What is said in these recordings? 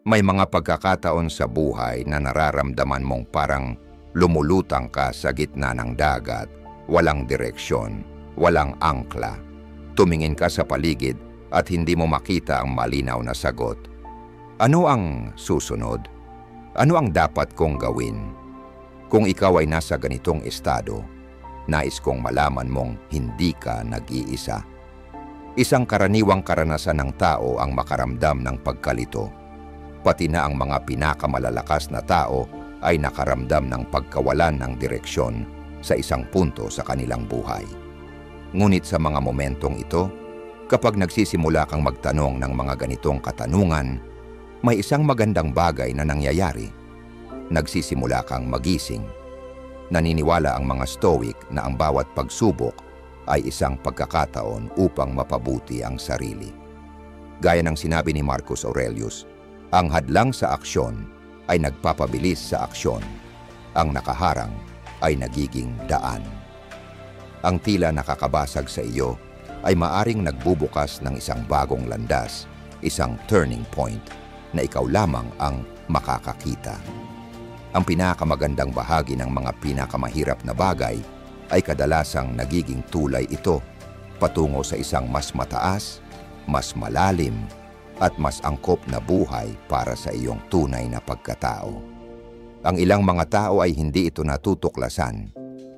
May mga pagkakataon sa buhay na nararamdaman mong parang lumulutang ka sa gitna ng dagat, walang direksyon, walang angkla. Tumingin ka sa paligid at hindi mo makita ang malinaw na sagot. Ano ang susunod? Ano ang dapat kong gawin? Kung ikaw ay nasa ganitong estado, nais kong malaman mong hindi ka nag-iisa. Isang karaniwang karanasan ng tao ang makaramdam ng pagkalito. Pati na ang mga pinakamalalakas na tao ay nakaramdam ng pagkawalan ng direksyon sa isang punto sa kanilang buhay. Ngunit sa mga momentong ito, kapag nagsisimula kang magtanong ng mga ganitong katanungan, may isang magandang bagay na nangyayari. Nagsisimula kang magising. Naniniwala ang mga Stoic na ang bawat pagsubok ay isang pagkakataon upang mapabuti ang sarili. Gaya ng sinabi ni Marcus Aurelius, ang hadlang sa aksyon ay nagpapabilis sa aksyon. Ang nakaharang ay nagiging daan. Ang tila nakakabasag sa iyo ay maaring nagbubukas ng isang bagong landas, isang turning point na ikaw lamang ang makakakita. Ang pinakamagandang bahagi ng mga pinakamahirap na bagay ay kadalasang nagiging tulay ito patungo sa isang mas mataas, mas malalim, at mas angkop na buhay para sa iyong tunay na pagkatao. Ang ilang mga tao ay hindi ito natutuklasan.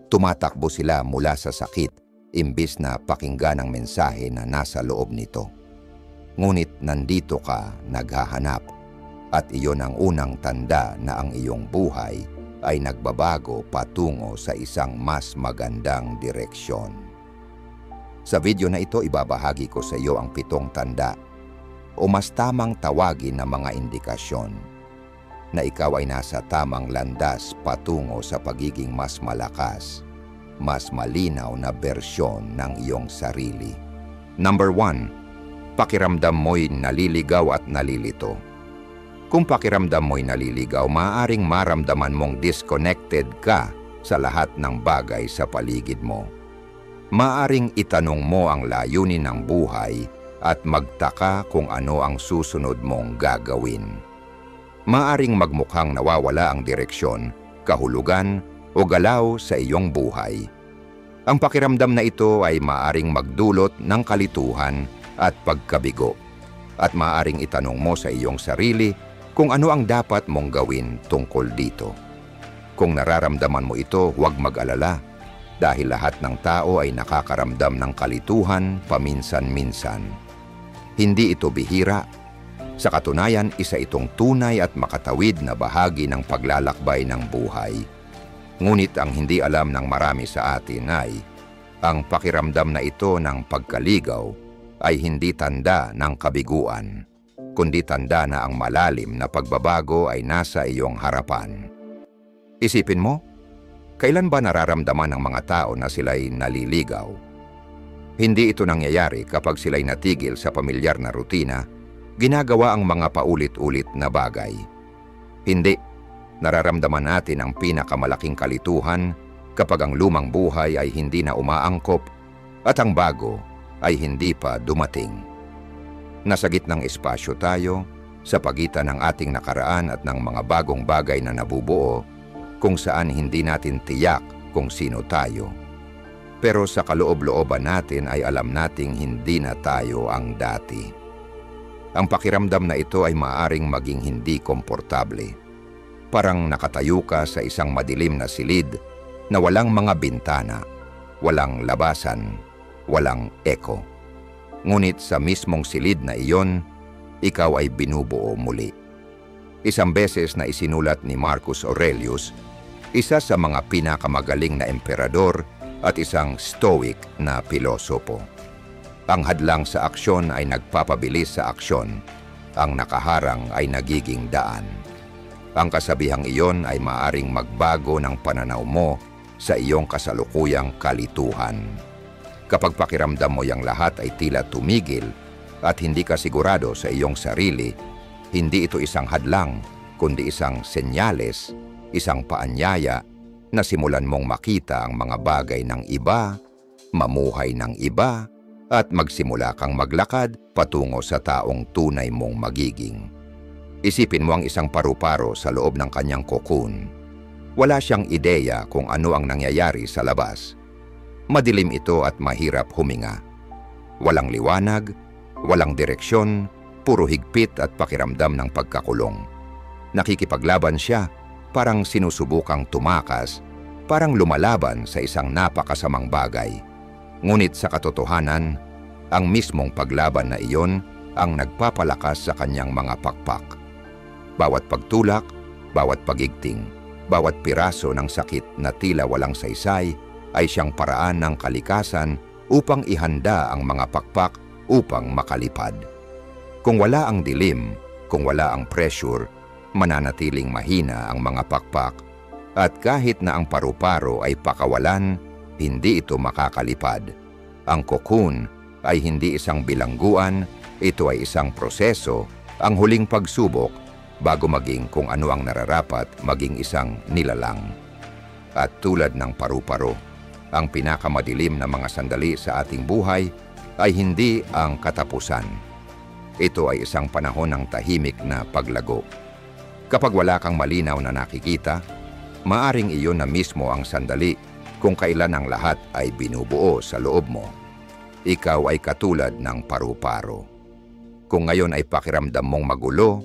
Tumatakbo sila mula sa sakit imbis na pakinggan ang mensahe na nasa loob nito. Ngunit nandito ka naghahanap at iyon ang unang tanda na ang iyong buhay ay nagbabago patungo sa isang mas magandang direksyon. Sa video na ito, ibabahagi ko sa iyo ang 7 tanda o mas tamang tawagin na mga indikasyon na ikaw ay nasa tamang landas patungo sa pagiging mas malakas, mas malinaw na bersyon ng iyong sarili. Number 1, pakiramdam mo'y naliligaw at nalilito. Kung pakiramdam mo'y naliligaw, maaaring maramdaman mong disconnected ka sa lahat ng bagay sa paligid mo. Maaaring itanong mo ang layunin ng buhay at magtaka kung ano ang susunod mong gagawin. Maaring magmukhang nawawala ang direksyon, kahulugan o galaw sa iyong buhay. Ang pakiramdam na ito ay maaring magdulot ng kalituhan at pagkabigo. At maaring itanong mo sa iyong sarili kung ano ang dapat mong gawin tungkol dito. Kung nararamdaman mo ito, huwag mag-alala dahil lahat ng tao ay nakakaramdam ng kalituhan paminsan-minsan. Hindi ito bihira. Sa katunayan, isa itong tunay at makatawid na bahagi ng paglalakbay ng buhay. Ngunit ang hindi alam ng marami sa atin ay, ang pakiramdam na ito ng pagkaligaw ay hindi tanda ng kabiguan, kundi tanda na ang malalim na pagbabago ay nasa iyong harapan. Isipin mo, kailan ba nararamdaman ng mga tao na sila'y naliligaw? Hindi ito nangyayari kapag sila'y natigil sa pamilyar na rutina, ginagawa ang mga paulit-ulit na bagay. Hindi, nararamdaman natin ang pinakamalaking kalituhan kapag ang lumang buhay ay hindi na umaangkop at ang bago ay hindi pa dumating. Nasa gitnang espasyo tayo sa pagitan ng ating nakaraan at ng mga bagong bagay na nabubuo kung saan hindi natin tiyak kung sino tayo. Pero sa kaloob-looban natin ay alam nating hindi na tayo ang dati. Ang pakiramdam na ito ay maaaring maging hindi komportable. Parang nakatayo ka sa isang madilim na silid na walang mga bintana, walang labasan, walang eko. Ngunit sa mismong silid na iyon, ikaw ay binubuo muli. Isang beses na isinulat ni Marcus Aurelius, isa sa mga pinakamagaling na emperador at isang Stoic na pilosopo. Ang hadlang sa aksyon ay nagpapabilis sa aksyon. Ang nakaharang ay nagiging daan. Ang kasabihang iyon ay maaring magbago ng pananaw mo sa iyong kasalukuyang kalituhan. Kapag pakiramdam mo yang lahat ay tila tumigil at hindi ka sigurado sa iyong sarili, hindi ito isang hadlang, kundi isang senyales, isang paanyaya na simulan mong makita ang mga bagay ng iba, mamuhay ng iba, at magsimula kang maglakad patungo sa taong tunay mong magiging. Isipin mo ang isang paru-paro sa loob ng kanyang cocoon. Wala siyang ideya kung ano ang nangyayari sa labas. Madilim ito at mahirap huminga. Walang liwanag, walang direksyon, puro higpit at pakiramdam ng pagkakulong. Nakikipaglaban siya, parang sinusubukang tumakas, parang lumalaban sa isang napakasamang bagay. Ngunit sa katotohanan, ang mismong paglaban na iyon ang nagpapalakas sa kanyang mga pakpak. Bawat pagtulak, bawat pagigting, bawat piraso ng sakit na tila walang saysay ay siyang paraan ng kalikasan upang ihanda ang mga pakpak upang makalipad. Kung wala ang dilim, kung wala ang pressure, mananatiling mahina ang mga pakpak at kahit na ang paru-paro ay pakawalan, hindi ito makakalipad. Ang cocoon ay hindi isang bilangguan, ito ay isang proseso, ang huling pagsubok bago maging kung ano ang nararapat maging isang nilalang. At tulad ng paru-paro, ang pinakamadilim na mga sandali sa ating buhay ay hindi ang katapusan. Ito ay isang panahon ng tahimik na paglago. Kapag wala kang malinaw na nakikita, maaring iyon na mismo ang sandali kung kailan ang lahat ay binubuo sa loob mo. Ikaw ay katulad ng paru-paro. Kung ngayon ay pakiramdam mong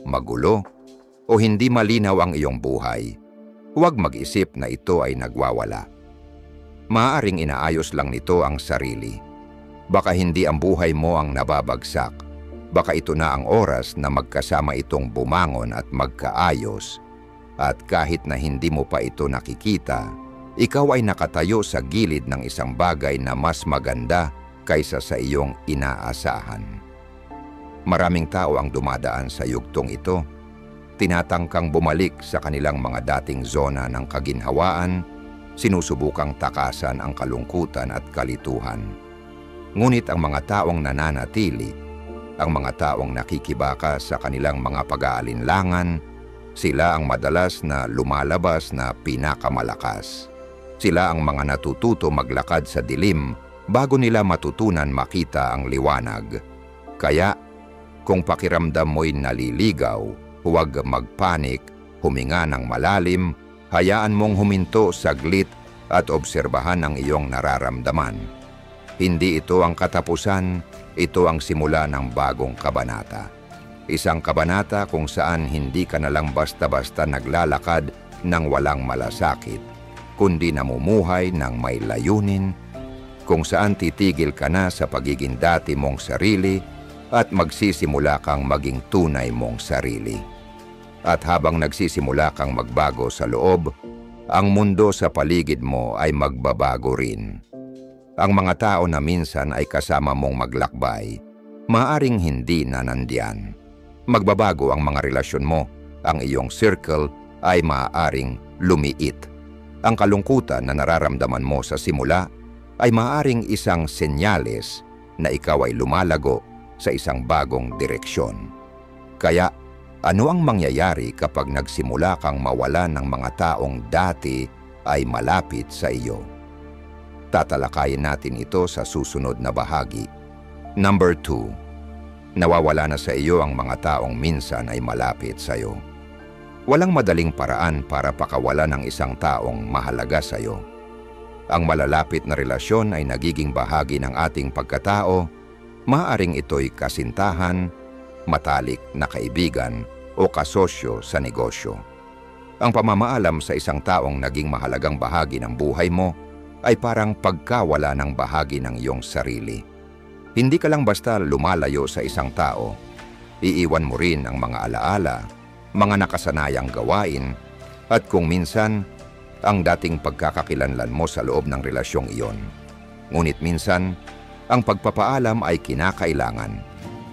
magulo, o hindi malinaw ang iyong buhay, huwag mag-isip na ito ay nagwawala. Maaaring inaayos lang nito ang sarili. Baka hindi ang buhay mo ang nababagsak. Baka ito na ang oras na magkasama itong bumangon at magkaayos. At kahit na hindi mo pa ito nakikita, ikaw ay nakatayo sa gilid ng isang bagay na mas maganda kaysa sa iyong inaasahan. Maraming tao ang dumadaan sa yugtong ito, tinatangkang bumalik sa kanilang mga dating zona ng kaginhawaan, sinusubukang takasan ang kalungkutan at kalituhan. Ngunit ang mga taong nananatili, ang mga taong nakikibaka sa kanilang mga pag-aalinlangan, sila ang madalas na lumalabas na pinakamalakas. Sila ang mga natututo maglakad sa dilim bago nila matutunan makita ang liwanag. Kaya, kung pakiramdam mo'y naliligaw, huwag magpanik, huminga ng malalim, hayaan mong huminto saglit at obserbahan ang iyong nararamdaman. Hindi ito ang katapusan, ito ang simula ng bagong kabanata. Isang kabanata kung saan hindi ka na lang basta-basta naglalakad ng walang malasakit, kundi namumuhay ng may layunin, kung saan titigil ka na sa pagiging dati mong sarili at magsisimula kang maging tunay mong sarili. At habang nagsisimula kang magbago sa loob, ang mundo sa paligid mo ay magbabago rin. Ang mga tao na minsan ay kasama mong maglakbay, maaring hindi na nandiyan. Magbabago ang mga relasyon mo, ang iyong circle ay maaaring lumiit. Ang kalungkutan na nararamdaman mo sa simula ay maaaring isang senyales na ikaw ay lumalago sa isang bagong direksyon. Kaya, ano ang mangyayari kapag nagsimula kang mawala ng mga taong dati ay malapit sa iyo? Tatalakayin natin ito sa susunod na bahagi. Number 2. Nawawala na sa iyo ang mga taong minsan ay malapit sa iyo. Walang madaling paraan para pakawalan ng isang taong mahalaga sa iyo. Ang malalapit na relasyon ay nagiging bahagi ng ating pagkatao. Maaring ito'y kasintahan, matalik na kaibigan o kasosyo sa negosyo. Ang pamamaalam sa isang taong naging mahalagang bahagi ng buhay mo ay parang pagkawala ng bahagi ng iyong sarili. Hindi ka lang basta lumalayo sa isang tao, iiwan mo rin ang mga alaala, mga nakasanayang gawain, at kung minsan, ang dating pagkakakilanlan mo sa loob ng relasyong iyon. Ngunit minsan, ang pagpapaalam ay kinakailangan,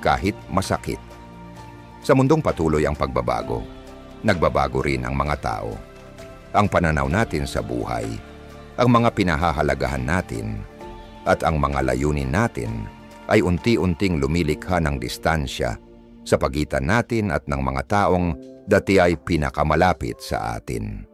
kahit masakit. Sa mundong patuloy ang pagbabago, nagbabago rin ang mga tao. Ang pananaw natin sa buhay, ang mga pinahahalagahan natin, at ang mga layunin natin ay unti-unting lumilikha ng distansya sa pagitan natin at ng mga taong dati ay pinakamalapit sa atin.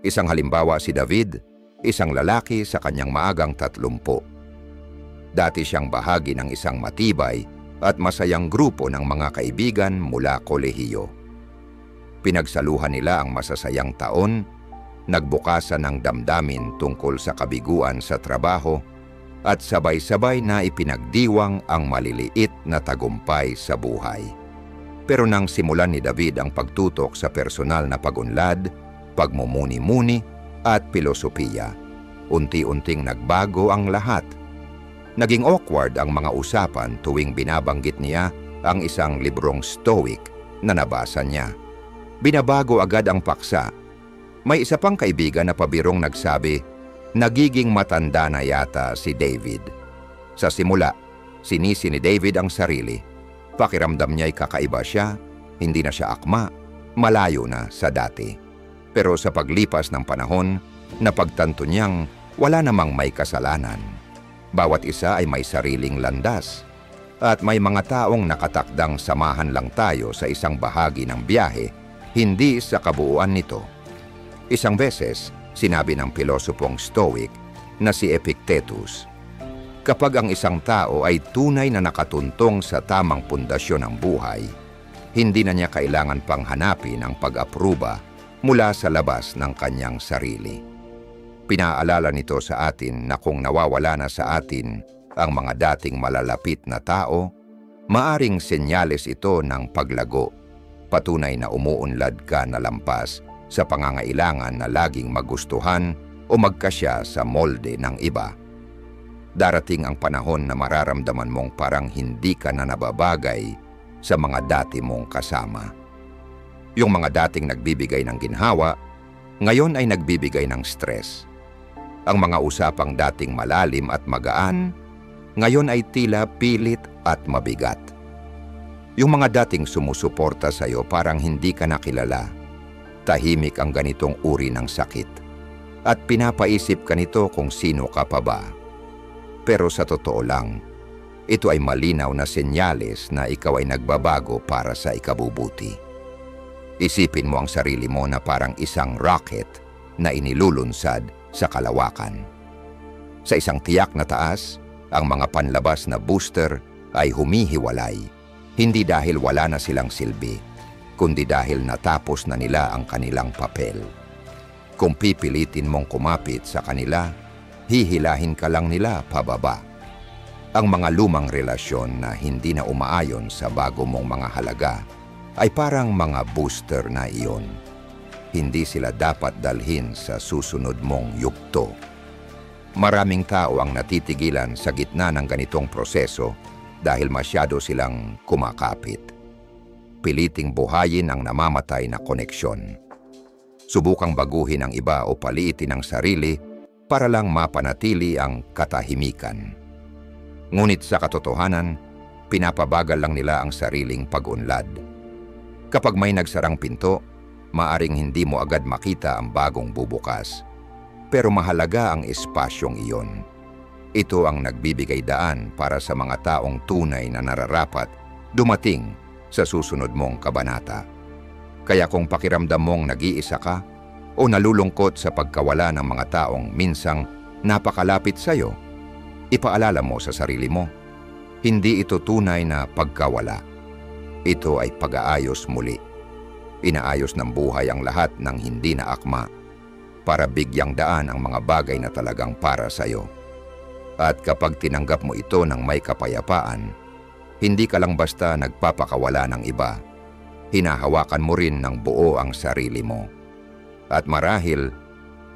Isang halimbawa si David, isang lalaki sa kanyang maagang 30. Dati siyang bahagi ng isang matibay at masayang grupo ng mga kaibigan mula kolehiyo. Pinagsaluhan nila ang masasayang taon, nagbukasan ng damdamin tungkol sa kabiguan sa trabaho, at sabay-sabay na ipinagdiwang ang maliliit na tagumpay sa buhay. Pero nang simulan ni David ang pagtutok sa personal na pag-unlad, pagmumuni-muni at pilosopiya, unti-unting nagbago ang lahat. Naging awkward ang mga usapan tuwing binabanggit niya ang isang librong Stoic na nabasa niya. Binabago agad ang paksa. May isa pang kaibigan na pabirong nagsabi, nagiging matanda na yata si David. Sa simula, sinisi ni David ang sarili. Pakiramdam niya'y kakaiba siya, hindi na siya akma, malayo na sa dati. Pero sa paglipas ng panahon, napagtanto niyang wala namang may kasalanan. Bawat isa ay may sariling landas. At may mga taong nakatakdang samahan lang tayo sa isang bahagi ng biyahe, hindi sa kabuuan nito. Isang beses, sinabi ng pilosopong Stoic na si Epictetus, kapag ang isang tao ay tunay na nakatuntong sa tamang pundasyon ng buhay, hindi na niya kailangan pang hanapin ang pag-apruba mula sa labas ng kanyang sarili. Pinaalala nito sa atin na kung nawawala na sa atin ang mga dating malalapit na tao, maaring senyales ito ng paglago, patunay na umuunlad ka na lampas sa pangangailangan na laging magustuhan o magkasya sa molde ng iba. Darating ang panahon na mararamdaman mong parang hindi ka na nababagay sa mga dati mong kasama. Yung mga dating nagbibigay ng ginhawa, ngayon ay nagbibigay ng stress. Ang mga usapang dating malalim at magaan, ngayon ay tila pilit at mabigat. Yung mga dating sumusuporta sa iyo parang hindi ka nakilala. Tahimik ang ganitong uri ng sakit. At pinapaisip ka nito kung sino ka pa ba. Pero sa totoo lang, ito ay malinaw na senyales na ikaw ay nagbabago para sa ikabubuti. Isipin mo ang sarili mo na parang isang rocket na inilulunsad sa kalawakan. Sa isang tiyak na taas, ang mga panlabas na booster ay humihiwalay, hindi dahil wala na silang silbi, kundi dahil natapos na nila ang kanilang papel. Kung pipilitin mong kumapit sa kanila, hihilahin ka lang nila pababa. Ang mga lumang relasyon na hindi na umaayon sa bago mong mga halaga ay parang mga booster na iyon. Hindi sila dapat dalhin sa susunod mong yugto. Maraming tao ang natitigilan sa gitna ng ganitong proseso dahil masyado silang kumakapit. Piliting buhayin ang namamatay na koneksyon. Subukang baguhin ang iba o paliitin ang sarili para lang mapanatili ang katahimikan. Ngunit sa katotohanan, pinapabagal lang nila ang sariling pag-unlad. Kapag may nagsarang pinto, maaring hindi mo agad makita ang bagong bubukas. Pero mahalaga ang espasyong iyon. Ito ang nagbibigay daan para sa mga taong tunay na nararapat dumating sa susunod mong kabanata. Kaya kung pakiramdam mong nag-iisa ka o nalulungkot sa pagkawala ng mga taong minsang napakalapit sa iyo, ipaalala mo sa sarili mo, hindi ito tunay na pagkawala. Ito ay pag-aayos muli. Inaayos ng buhay ang lahat ng hindi na akma para bigyang daan ang mga bagay na talagang para sa iyo. At kapag tinanggap mo ito ng may kapayapaan, hindi ka lang basta nagpapakawala ng iba, hinahawakan mo rin ng buo ang sarili mo. At marahil,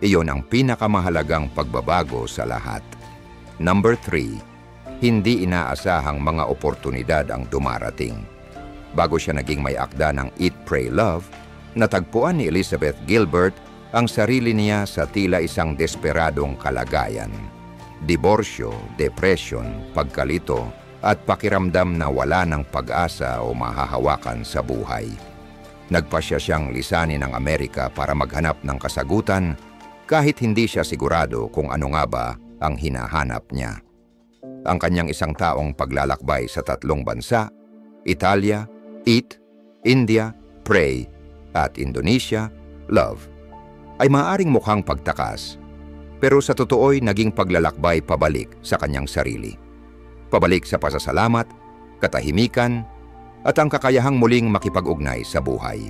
iyon ang pinakamahalagang pagbabago sa lahat. Number 3, hindi inaasahang mga oportunidad ang dumarating. Bago siya naging may akda ng Eat, Pray, Love, natagpuan ni Elizabeth Gilbert ang sarili niya sa tila isang desperadong kalagayan. Diborsyo, depresyon, pagkalito, at pakiramdam na wala ng pag-asa o mahahawakan sa buhay. Nagpasya siyang lisanin ng Amerika para maghanap ng kasagutan kahit hindi siya sigurado kung ano nga ba ang hinahanap niya. Ang kanyang isang taong paglalakbay sa 3 bansa, Italia, Eat, India, Pray, at Indonesia, Love, ay maaaring mukhang pagtakas, pero sa totoo'y naging paglalakbay pabalik sa kanyang sarili. Pabalik sa pasasalamat, katahimikan, at ang kakayahang muling makipag-ugnay sa buhay.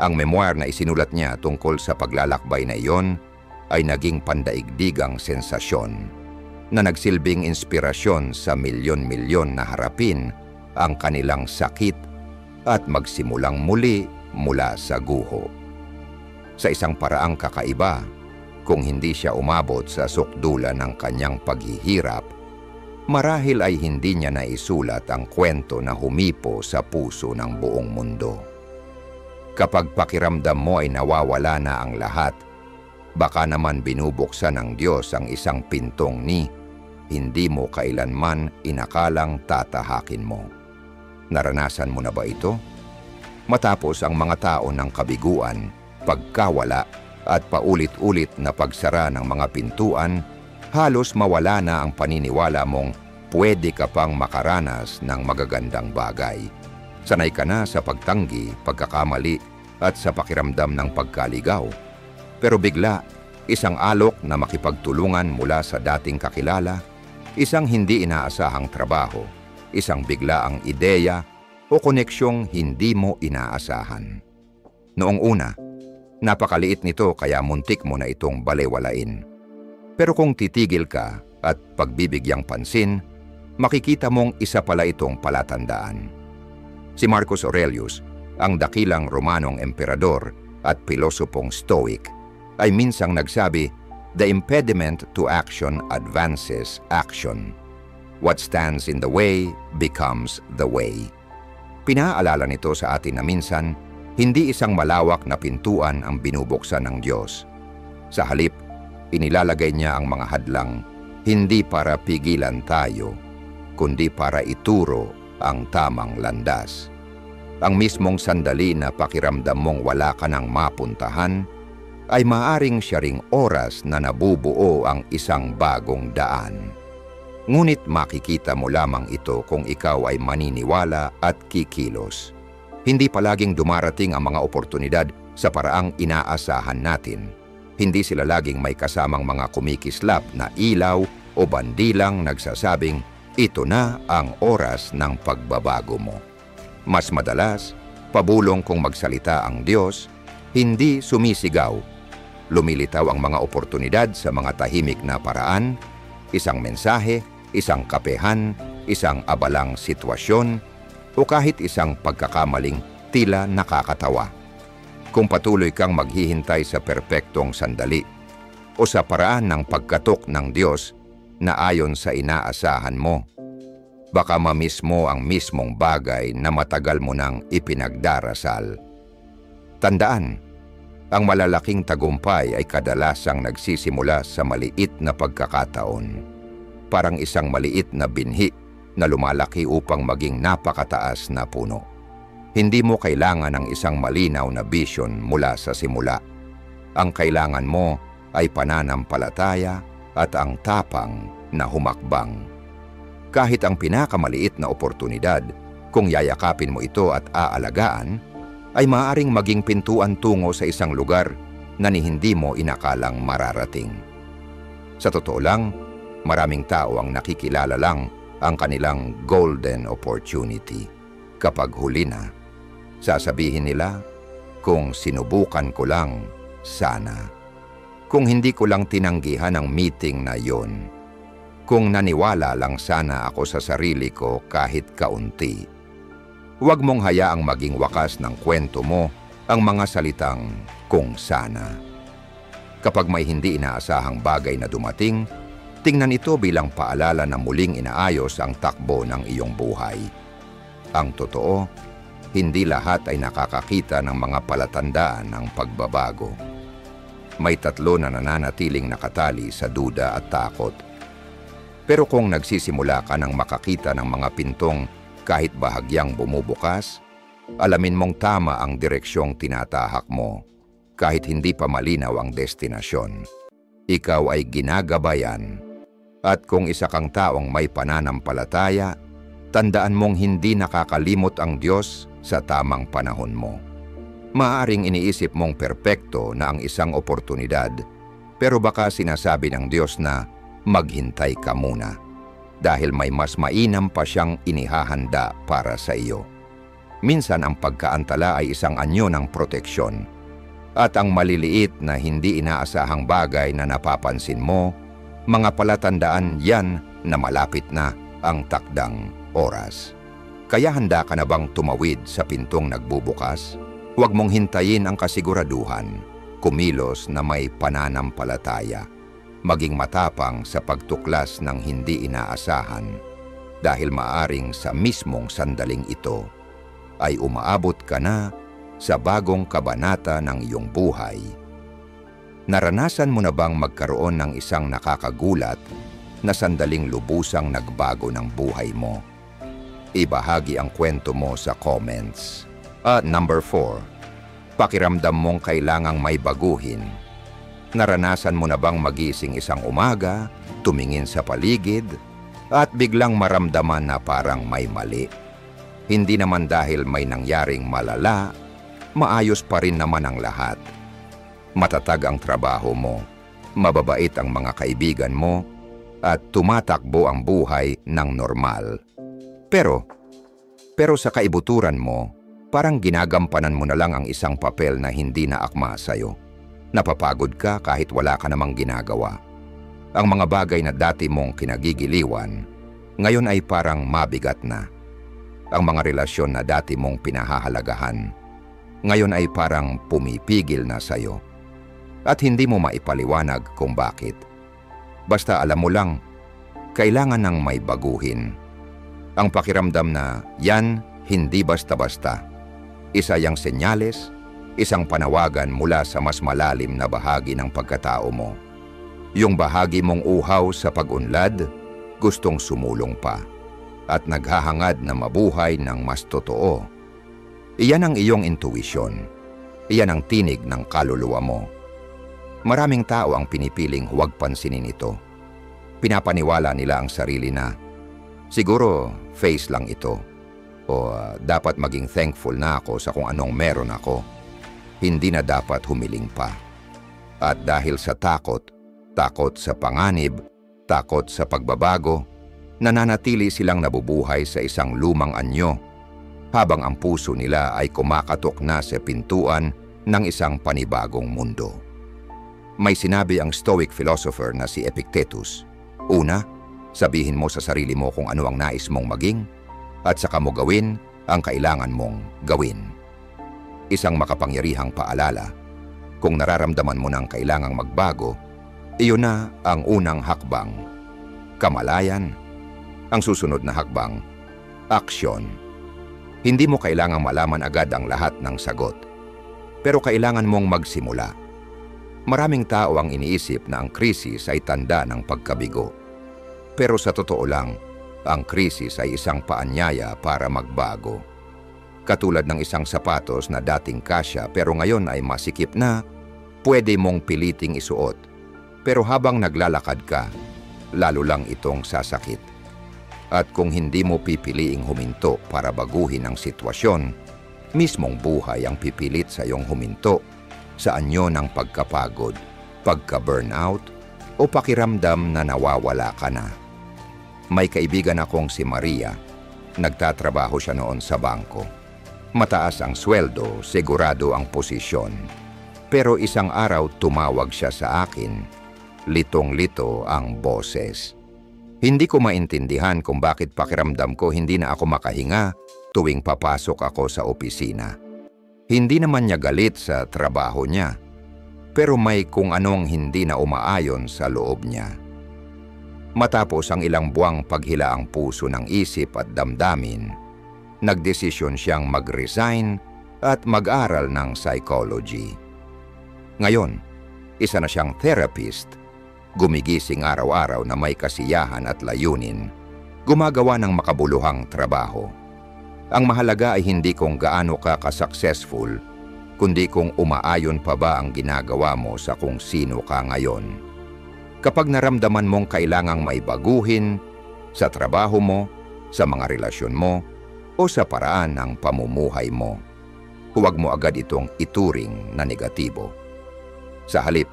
Ang memoir na isinulat niya tungkol sa paglalakbay na iyon ay naging pandaigdigang sensasyon na nagsilbing inspirasyon sa milyon-milyon na harapin ang kanilang sakit at magsimulang muli mula sa guho. Sa isang paraang kakaiba, kung hindi siya umabot sa sukdulan ng kanyang paghihirap, marahil ay hindi niya naisulat ang kwento na humipo sa puso ng buong mundo. Kapag pakiramdam mo ay nawawala na ang lahat, baka naman binubuksan ng Diyos ang isang pintong ni hindi mo kailanman inakalang tatahakin mo. Naranasan mo na ba ito? Matapos ang mga tao ng kabiguan, pagkawala at paulit-ulit na pagsara ng mga pintuan, halos mawala na ang paniniwala mong pwede ka pang makaranas ng magagandang bagay. Sanay ka na sa pagtanggi, pagkakamali at sa pakiramdam ng pagkaligaw. Pero bigla, isang alok na makipagtulungan mula sa dating kakilala, isang hindi inaasahang trabaho, isang biglaang ideya o koneksyong hindi mo inaasahan. Noong una, napakaliit nito kaya muntik mo na itong balewalain. Pero kung titigil ka at pagbibigyang pansin, makikita mong isa pala itong palatandaan. Si Marcus Aurelius, ang dakilang Romanong emperador at pilosopong Stoic, ay minsang nagsabi, "The impediment to action advances action. What stands in the way becomes the way." Pinaalala nito sa atin na minsan, hindi isang malawak na pintuan ang binubuksan ng Diyos. Sa halip, inilalagay niya ang mga hadlang, hindi para pigilan tayo, kundi para ituro ang tamang landas. Ang mismong sandali na pakiramdam mong wala ka nang mapuntahan, ay maaring siya ring oras na nabubuo ang isang bagong daan. Ngunit makikita mo lamang ito kung ikaw ay maniniwala at kikilos. Hindi palaging dumarating ang mga oportunidad sa paraang inaasahan natin. Hindi sila laging may kasamang mga kumikislap na ilaw o bandilang nagsasabing, ito na ang oras ng pagbabago mo. Mas madalas, pabulong kung magsalita ang Diyos, hindi sumisigaw. Lumilitaw ang mga oportunidad sa mga tahimik na paraan, isang mensahe, isang kapehan, isang abalang sitwasyon, o kahit isang pagkakamaling tila nakakatawa. Kung patuloy kang maghihintay sa perpektong sandali o sa paraan ng pagkatok ng Diyos na ayon sa inaasahan mo, baka mamiss mo ang mismong bagay na matagal mo nang ipinagdarasal. Tandaan, ang malalaking tagumpay ay kadalasang nagsisimula sa maliit na pagkakataon. Parang isang maliit na binhi na lumalaki upang maging napakataas na puno. Hindi mo kailangan ng isang malinaw na vision mula sa simula. Ang kailangan mo ay pananampalataya at ang tapang na humakbang. Kahit ang pinakamaliit na oportunidad, kung yayakapin mo ito at aalagaan, ay maaaring maging pintuan tungo sa isang lugar na ni hindi mo inakalang mararating. Sa totoo lang, maraming tao ang nakikilala lang ang kanilang golden opportunity. Kapag huli na, sasabihin nila, kung sinubukan ko lang, sana. Kung hindi ko lang tinanggihan ang meeting na yon. Kung naniwala lang sana ako sa sarili ko kahit kaunti. Huwag mong hayaang maging wakas ng kwento mo ang mga salitang kung sana. Kapag may hindi inaasahang bagay na dumating, tingnan ito bilang paalala na muling inaayos ang takbo ng iyong buhay. Ang totoo, hindi lahat ay nakakakita ng mga palatandaan ng pagbabago. May tatlo na nananatiling nakatali sa duda at takot. Pero kung nagsisimula ka ng makakita ng mga pintong kahit bahagyang bumubukas, alamin mong tama ang direksyong tinatahak mo, kahit hindi pa malinaw ang destinasyon. Ikaw ay ginagabayan, at kung isa kang taong may pananampalataya, tandaan mong hindi nakakalimot ang Diyos sa tamang panahon mo. Maaring iniisip mong perpekto na ang isang oportunidad, pero baka sinasabi ng Diyos na maghintay ka muna dahil may mas mainam pa siyang inihahanda para sa iyo. Minsan ang pagkaantala ay isang anyo ng proteksyon. At ang maliliit na hindi inaasahang bagay na napapansin mo, mga palatandaan yan na malapit na ang takdang oras. Kaya handa ka na bang tumawid sa pintong nagbubukas? Huwag mong hintayin ang kasiguraduhan, kumilos na may pananampalataya, maging matapang sa pagtuklas ng hindi inaasahan, dahil maaring sa mismong sandaling ito ay umaabot ka na sa bagong kabanata ng iyong buhay. Naranasan mo na bang magkaroon ng isang nakakagulat na sandaling lubusang nagbago ng buhay mo? Ibahagi ang kwento mo sa comments. At number 4, pakiramdam mong kailangang may baguhin. Naranasan mo na bang magising isang umaga, tumingin sa paligid, at biglang maramdaman na parang may mali? Hindi naman dahil may nangyaring malala, maayos pa rin naman ang lahat. Matatag ang trabaho mo, mababait ang mga kaibigan mo, at tumatakbo ang buhay ng normal. Pero sa kaibuturan mo, parang ginagampanan mo na lang ang isang papel na hindi na akma sa'yo. Napapagod ka kahit wala ka namang ginagawa. Ang mga bagay na dati mong kinagigiliwan, ngayon ay parang mabigat na. Ang mga relasyon na dati mong pinahahalagahan, ngayon ay parang pumipigil na sa'yo. At hindi mo maipaliwanag kung bakit. Basta alam mo lang, kailangan ng may baguhin. Ang pakiramdam na yan hindi basta-basta. Isa yang senyales, isang panawagan mula sa mas malalim na bahagi ng pagkatao mo. Yung bahagi mong uhaw sa pag-unlad, gustong sumulong pa, at naghahangad na mabuhay ng mas totoo. Iyan ang iyong intuisyon. Iyan ang tinig ng kaluluwa mo. Maraming tao ang pinipiling huwag pansinin ito. Pinapaniwala nila ang sarili na, siguro face lang ito, o dapat maging thankful na ako sa kung anong meron ako. Hindi na dapat humiling pa. At dahil sa takot sa panganib, takot sa pagbabago, nananatili silang nabubuhay sa isang lumang anyo, habang ang puso nila ay kumakatok na sa pintuan ng isang panibagong mundo. May sinabi ang Stoic philosopher na si Epictetus, una, sabihin mo sa sarili mo kung ano ang nais mong maging, at saka mo gawin ang kailangan mong gawin. Isang makapangyarihang paalala, kung nararamdaman mo ng kailangang magbago, iyon na ang unang hakbang. Kamalayan. Ang susunod na hakbang, aksyon. Hindi mo kailangang malaman agad ang lahat ng sagot, pero kailangan mong magsimula. Maraming tao ang iniisip na ang krisis ay tanda ng pagkabigo. Pero sa totoo lang, ang krisis ay isang paanyaya para magbago. Katulad ng isang sapatos na dating kasya pero ngayon ay masikip na, pwede mong piliting isuot. Pero habang naglalakad ka, lalo lang itong sasakit. At kung hindi mo pipiliing huminto para baguhin ang sitwasyon, mismong buhay ang pipilit sa iyong huminto sa anyo ng pagkapagod, pagka-burnout, o pakiramdam na nawawala ka na. May kaibigan akong si Maria. Nagtatrabaho siya noon sa bangko. Mataas ang sweldo, sigurado ang posisyon. Pero isang araw tumawag siya sa akin. Litong-lito ang boses. Hindi ko maintindihan kung bakit pakiramdam ko hindi na ako makahinga tuwing papasok ako sa opisina. Hindi naman niya galit sa trabaho niya, pero may kung anong hindi na umaayon sa loob niya. Matapos ang ilang buwang paghila ang puso ng isip at damdamin, nagdesisyon siyang mag-resign at mag-aral ng psychology. Ngayon, isa na siyang therapist, gumigising araw-araw na may kasiyahan at layunin, gumagawa ng makabuluhang trabaho. Ang mahalaga ay hindi kung gaano ka ka-successful, kundi kung umaayon pa ba ang ginagawa mo sa kung sino ka ngayon. Kapag naramdaman mong kailangang may baguhin sa trabaho mo, sa mga relasyon mo, o sa paraan ng pamumuhay mo, huwag mo agad itong ituring na negatibo. Sa halip,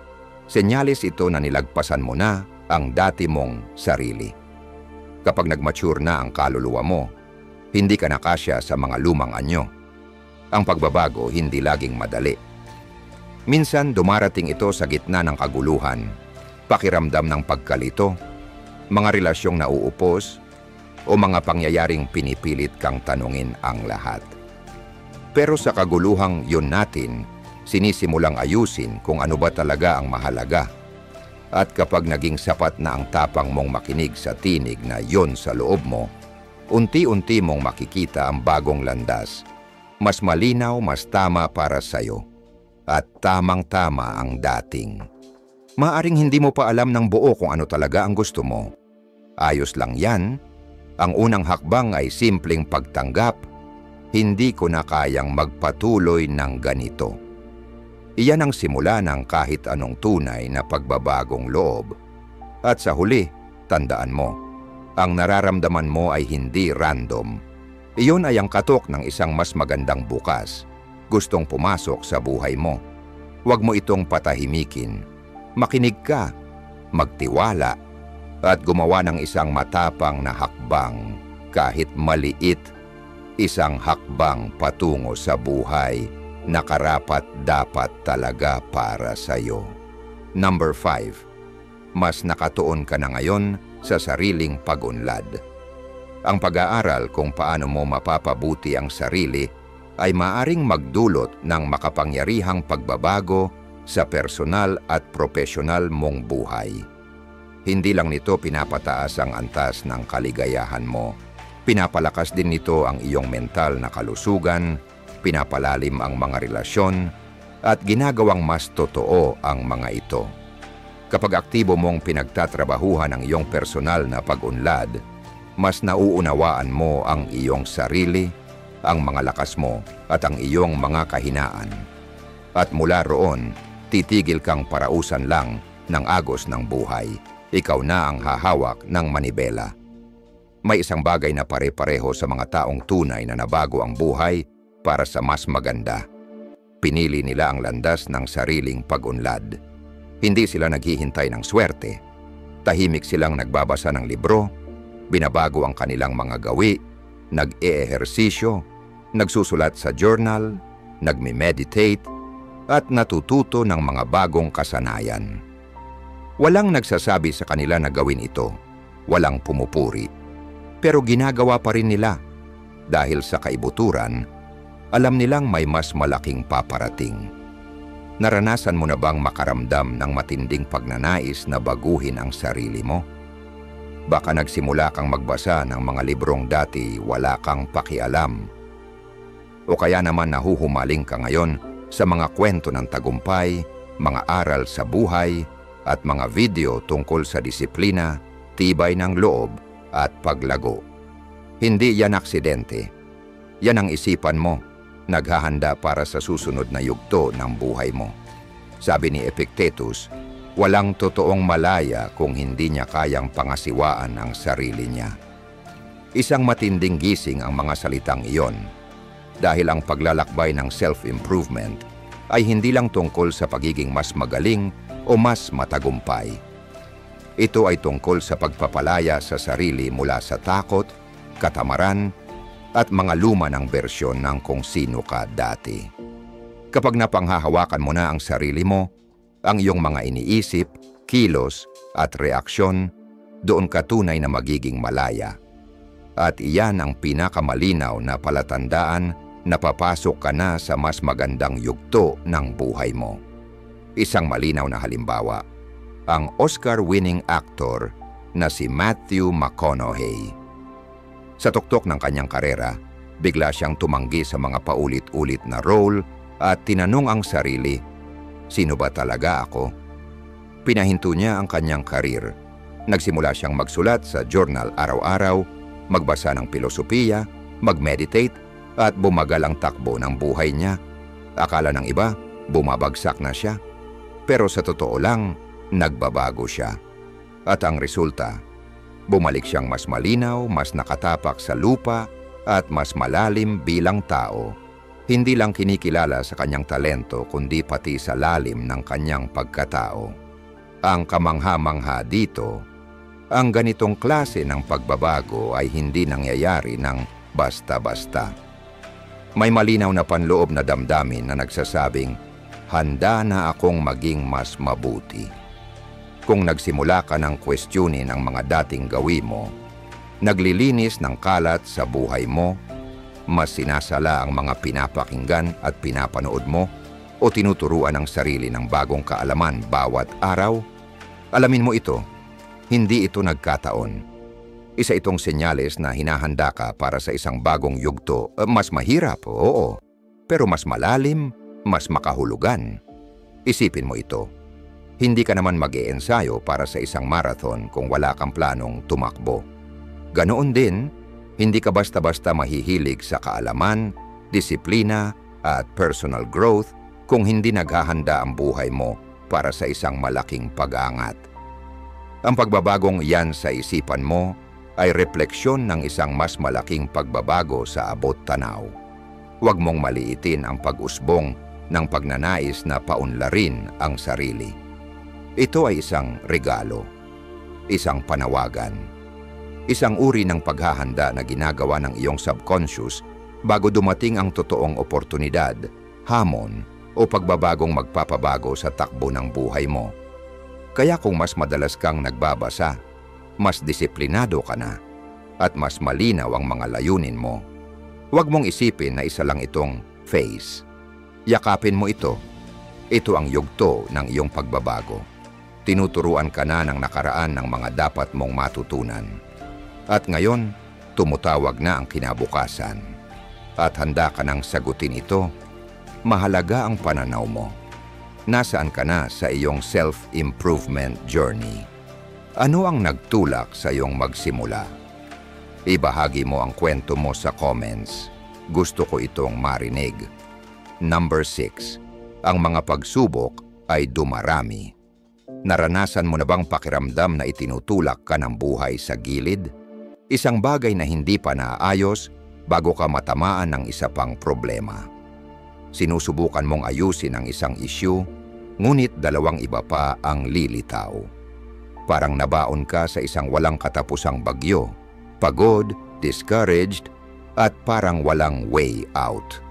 senyales ito na nilagpasan mo na ang dati mong sarili. Kapag nag-mature na ang kaluluwa mo, hindi ka nakasya sa mga lumang anyo. Ang pagbabago hindi laging madali. Minsan dumarating ito sa gitna ng kaguluhan, pakiramdam ng pagkalito, mga relasyong nauupos, o mga pangyayaring pinipilit kang tanungin ang lahat. Pero sa kaguluhang yun natin, sinisimulang ayusin kung ano ba talaga ang mahalaga. At kapag naging sapat na ang tapang mong makinig sa tinig na yon sa loob mo, unti-unti mong makikita ang bagong landas. Mas malinaw, mas tama para sa'yo. At tamang-tama ang dating. Maaring hindi mo pa alam ng buo kung ano talaga ang gusto mo. Ayos lang yan. Ang unang hakbang ay simpleng pagtanggap. Hindi ko na kayang magpatuloy ng ganito. Iyan ang simula ng kahit anong tunay na pagbabagong loob. At sa huli, tandaan mo, ang nararamdaman mo ay hindi random. Iyon ay ang katok ng isang mas magandang bukas, gustong pumasok sa buhay mo. Huwag mo itong patahimikin. Makinig ka, magtiwala, at gumawa ng isang matapang na hakbang kahit maliit, isang hakbang patungo sa buhay na karapat-dapat talaga para sa'yo. Number 5. Mas nakatuon ka na ngayon sa sariling pag-unlad. Ang pag-aaral kung paano mo mapapabuti ang sarili ay maaring magdulot ng makapangyarihang pagbabago sa personal at profesional mong buhay. Hindi lang nito pinapataas ang antas ng kaligayahan mo, pinapalakas din nito ang iyong mental na kalusugan, pinapalalim ang mga relasyon, at ginagawang mas totoo ang mga ito. Kapag aktibo mong pinagtatrabahuhan ang iyong personal na pag-unlad, mas nauunawaan mo ang iyong sarili, ang mga lakas mo, at ang iyong mga kahinaan. At mula roon, titigil kang parausan lang ng agos ng buhay. Ikaw na ang hahawak ng manibela. May isang bagay na pare-pareho sa mga taong tunay na nabago ang buhay para sa mas maganda. Pinili nila ang landas ng sariling pag-unlad. Hindi sila naghihintay ng swerte. Tahimik silang nagbabasa ng libro, binabago ang kanilang mga gawi, nag-eehersisyo, nagsusulat sa journal, nagme-meditate, at natututo ng mga bagong kasanayan. Walang nagsasabi sa kanila na gawin ito, walang pumupuri. Pero ginagawa pa rin nila dahil sa kaibuturan, alam nilang may mas malaking paparating. Naranasan mo na bang makaramdam ng matinding pagnanais na baguhin ang sarili mo? Baka nagsimula kang magbasa ng mga librong dati wala kang pakialam. O kaya naman nahuhumaling ka ngayon sa mga kwento ng tagumpay, mga aral sa buhay, at mga video tungkol sa disiplina, tibay ng loob, at paglago. Hindi yan aksidente. Yan ang isipan mo, naghahanda para sa susunod na yugto ng buhay mo. Sabi ni Epictetus, walang totoong malaya kung hindi niya kayang pangasiwaan ang sarili niya. Isang matinding gising ang mga salitang iyon, dahil ang paglalakbay ng self-improvement ay hindi lang tungkol sa pagiging mas magaling o mas matagumpay. Ito ay tungkol sa pagpapalaya sa sarili mula sa takot, katamaran, at mga luma ng bersyon ng kung sino ka dati. Kapag napanghahawakan mo na ang sarili mo, ang iyong mga iniisip, kilos, at reaksyon, doon ka tunay na magiging malaya. At iyan ang pinakamalinaw na palatandaan na papasok ka na sa mas magandang yugto ng buhay mo. Isang malinaw na halimbawa, ang Oscar-winning actor na si Matthew McConaughey. Sa tuktok ng kanyang karera, bigla siyang tumanggi sa mga paulit-ulit na role at tinanong ang sarili, sino ba talaga ako? Pinahinto niya ang kanyang karir. Nagsimula siyang magsulat sa journal araw-araw, magbasa ng filosofiya, mag-meditate, at bumagal ang takbo ng buhay niya. Akala ng iba, bumabagsak na siya. Pero sa totoo lang, nagbabago siya. At ang resulta, bumalik siyang mas malinaw, mas nakatapak sa lupa, at mas malalim bilang tao. Hindi lang kinikilala sa kanyang talento, kundi pati sa lalim ng kanyang pagkatao. Ang kamangha-mangha dito, ang ganitong klase ng pagbabago ay hindi nangyayari ng basta-basta. May malinaw na panloob na damdamin na nagsasabing, handa na akong maging mas mabuti. Kung nagsimula ka ng questionin ang mga dating gawin mo, naglilinis ng kalat sa buhay mo, mas sinasala ang mga pinapakinggan at pinapanood mo, o tinuturuan ang sarili ng bagong kaalaman bawat araw, alamin mo ito, hindi ito nagkataon. Isa itong senyales na hinahanda ka para sa isang bagong yugto. Mas mahirap, oo, pero mas malalim, mas makahulugan. Isipin mo ito. Hindi ka naman mag-iensayo para sa isang marathon kung wala kang planong tumakbo. Ganoon din, hindi ka basta-basta mahihilig sa kaalaman, disiplina, at personal growth kung hindi naghahanda ang buhay mo para sa isang malaking pag-angat. Ang pagbabagong yan sa isipan mo ay refleksyon ng isang mas malaking pagbabago sa abot tanaw. Huwag mong maliitin ang pag-usbong ng pagnanais na paunlarin ang sarili. Ito ay isang regalo, isang panawagan, isang uri ng paghahanda na ginagawa ng iyong subconscious bago dumating ang totoong oportunidad, hamon, o pagbabagong magpapabago sa takbo ng buhay mo. Kaya kung mas madalas kang nagbabasa, mas disiplinado ka na, at mas malinaw ang mga layunin mo, huwag mong isipin na isa lang itong phase. Yakapin mo ito. Ito ang yugto ng iyong pagbabago. Tinuturuan ka na ng nakaraan ng mga dapat mong matutunan. At ngayon, tumutawag na ang kinabukasan. At handa ka nang sagutin ito. Mahalaga ang pananaw mo. Nasaan ka na sa iyong self-improvement journey? Ano ang nagtulak sa iyong magsimula? Ibahagi mo ang kwento mo sa comments. Gusto ko itong marinig. Number 6. Ang mga pagsubok ay dumarami. Naranasan mo na bang pakiramdam na itinutulak ka ng buhay sa gilid? Isang bagay na hindi pa naayos bago ka matamaan ng isa pang problema. Sinusubukan mong ayusin ang isang issue, ngunit dalawang iba pa ang lilitaw. Parang nabaon ka sa isang walang katapusang bagyo, pagod, discouraged, at parang walang way out.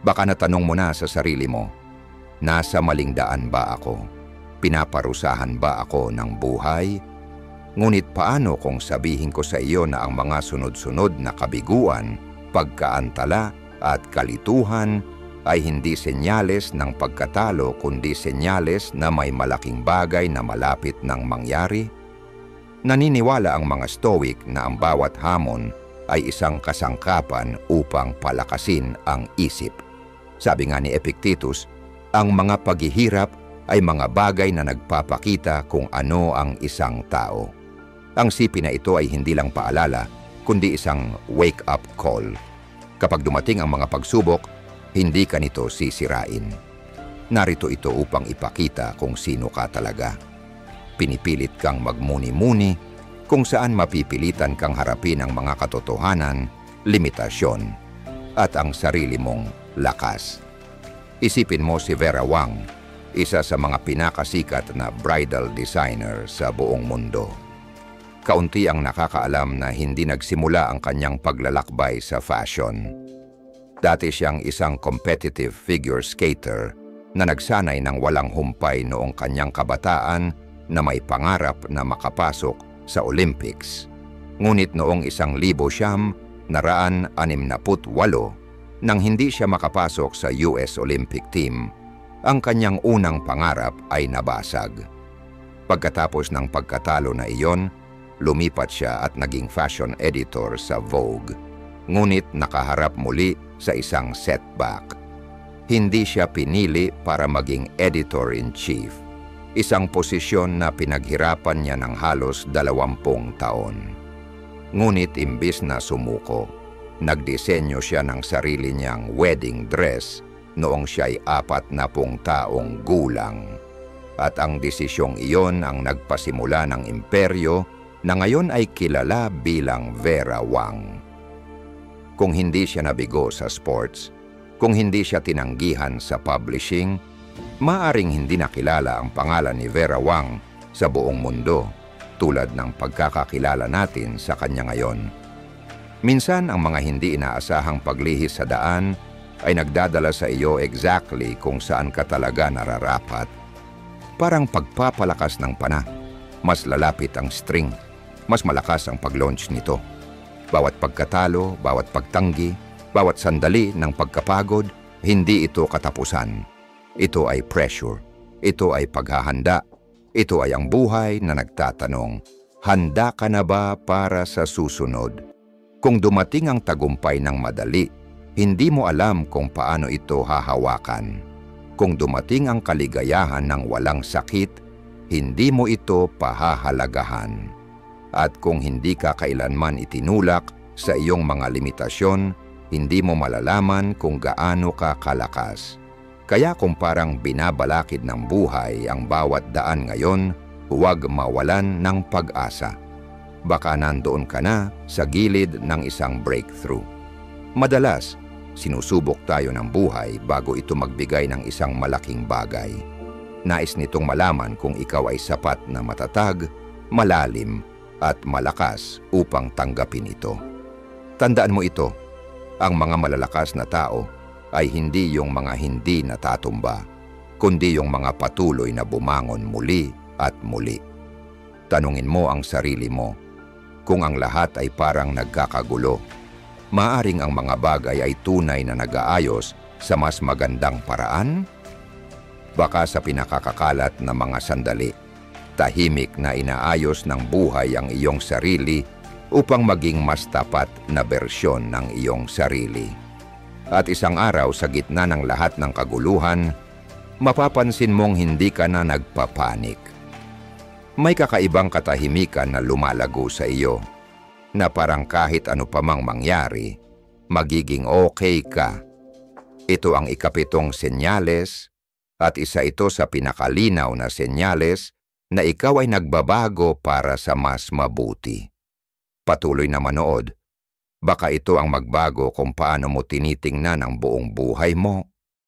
Baka natanong mo na sa sarili mo, nasa maling daan ba ako? Pinaparusahan ba ako ng buhay? Ngunit paano kung sabihin ko sa iyo na ang mga sunod-sunod na kabiguan, pagkaantala at kalituhan ay hindi senyales ng pagkatalo kundi senyales na may malaking bagay na malapit ng mangyari? Naniniwala ang mga Stoic na ang bawat hamon ay isang kasangkapan upang palakasin ang isip. Sabi nga ni Epictetus, ang mga paghihirap ay mga bagay na nagpapakita kung ano ang isang tao. Ang sipi na ito ay hindi lang paalala, kundi isang wake-up call. Kapag dumating ang mga pagsubok, hindi ka nito sisirain. Narito ito upang ipakita kung sino ka talaga. Pinipilit kang magmuni-muni kung saan mapipilitan kang harapin ang mga katotohanan, limitasyon, at ang sarili mong lakas. Isipin mo si Vera Wang, isa sa mga pinakasikat na bridal designer sa buong mundo. Kaunti ang nakakaalam na hindi nagsimula ang kanyang paglalakbay sa fashion. Dati siyang isang competitive figure skater na nagsanay ng walang humpay noong kanyang kabataan na may pangarap na makapasok sa Olympics. Ngunit noong 1968, nang hindi siya makapasok sa US Olympic team, ang kanyang unang pangarap ay nabasag. Pagkatapos ng pagkatalo na iyon, lumipat siya at naging fashion editor sa Vogue. Ngunit nakaharap muli sa isang setback. Hindi siya pinili para maging editor-in-chief, isang posisyon na pinaghirapan niya ng halos 20 taon. Ngunit imbis na sumuko, nagdisenyo siya ng sarili niyang wedding dress noong siya'y 40 taong gulang. At ang desisyong iyon ang nagpasimula ng imperyo na ngayon ay kilala bilang Vera Wang. Kung hindi siya nabigo sa sports, kung hindi siya tinanggihan sa publishing, maaring hindi nakilala ang pangalan ni Vera Wang sa buong mundo tulad ng pagkakakilala natin sa kanya ngayon. Minsan ang mga hindi inaasahang paglihis sa daan ay nagdadala sa iyo exactly kung saan ka talaga nararapat. Parang pagpapalakas ng pana. Mas lalapit ang string, mas malakas ang pag-launch nito. Bawat pagkatalo, bawat pagtanggi, bawat sandali ng pagkapagod, hindi ito katapusan. Ito ay pressure. Ito ay paghahanda. Ito ay ang buhay na nagtatanong, handa ka na ba para sa susunod? Kung dumating ang tagumpay ng madali, hindi mo alam kung paano ito hahawakan. Kung dumating ang kaligayahan ng walang sakit, hindi mo ito pahahalagahan. At kung hindi ka kailanman itinulak sa iyong mga limitasyon, hindi mo malalaman kung gaano ka kalakas. Kaya kung parang binabalakid ng buhay ang bawat daan ngayon, huwag mawalan ng pag-asa. Baka nandoon ka na sa gilid ng isang breakthrough. Madalas, sinusubok tayo ng buhay bago ito magbigay ng isang malaking bagay. Nais nitong malaman kung ikaw ay sapat na matatag, malalim, at malakas upang tanggapin ito. Tandaan mo ito, ang mga malalakas na tao ay hindi yung mga hindi natatumba, kundi yung mga patuloy na bumangon muli at muli. Tanungin mo ang sarili mo, kung ang lahat ay parang nagkakagulo, maaring ang mga bagay ay tunay na nag-aayos sa mas magandang paraan? Baka sa pinakakakalat na mga sandali, tahimik na inaayos ng buhay ang iyong sarili upang maging mas tapat na bersyon ng iyong sarili. At isang araw sa gitna ng lahat ng kaguluhan, mapapansin mong hindi ka na nagpapanik. May kakaibang katahimikan na lumalago sa iyo, na parang kahit ano pa mang mangyari, magiging okay ka. Ito ang ikapitong senyales, at isa ito sa pinakalinaw na senyales na ikaw ay nagbabago para sa mas mabuti. Patuloy na manood. Baka ito ang magbago kung paano mo tinitingnan ang buong buhay mo.